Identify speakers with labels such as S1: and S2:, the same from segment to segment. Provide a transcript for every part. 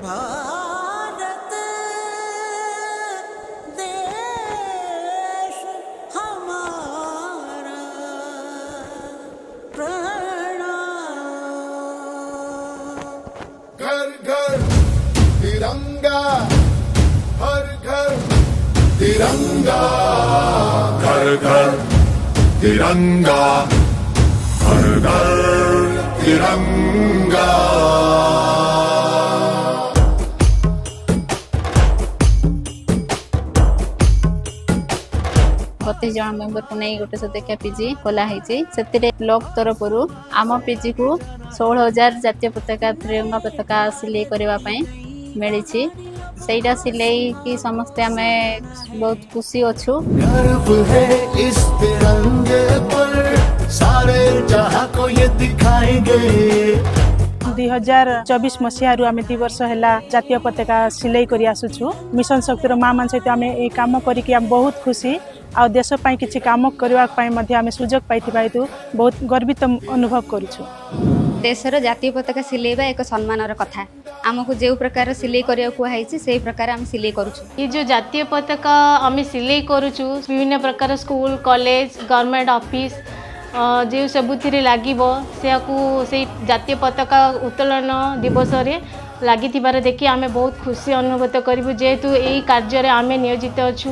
S1: भारत देश हमारा प्रणाम।
S2: घर घर तिरंगा, हर घर तिरंगा, घर घर तिरंगा, हर घर तिरंगा।
S3: बतीस जन मेम्बर को नहीं गोटे सदक्या पीजी खोलाई से ब्लॉक तरफ आम पीजी को 16,000 जातीय पताका तिरंगा पताका सिलाई करने मिली सहीटा सिलाई की समस्ते आम बहुत खुशी अच्छू।
S2: गर्व है इस तिरंगे पर, सारे जहां को ये दिखाएंगे।
S4: 2024 मसीह आम 2 वर्ष है जातीय पताका सिलाई कर आसुचु। मिशन शक्तिर माँ मान सहित आम ये कम करके बहुत खुशी आ देश किसी कम करने सुजोग पाई बहुत गर्वित अनुभव करुछु।
S5: देशर जातीय पताका सिलेबा एक सम्मानर कथा। आमको जो प्रकार सिलाई करिया कुहाई से प्रकार आम सिलाई करूछु।
S6: ये जो जातीय पताका आम सिलाई करूछु विभिन्न प्रकार स्कूल कॉलेज गवर्नमेंट ऑफिस जो सबुथिरे लागिबो से जातीय पताका उत्तोलन दिवस रे लागिथिबार देखि आमे बहुत खुशी अनुभूत करिबु जेहेतु एई कार्य रे आमे नियोजित अछु।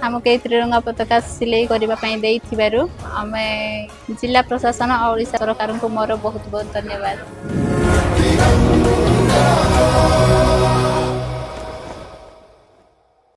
S3: आमको तिरंगा पताका सिलाई करने आम जिला प्रशासन और ओडिशा सरकार को मोर बहुत बहुत धन्यवाद।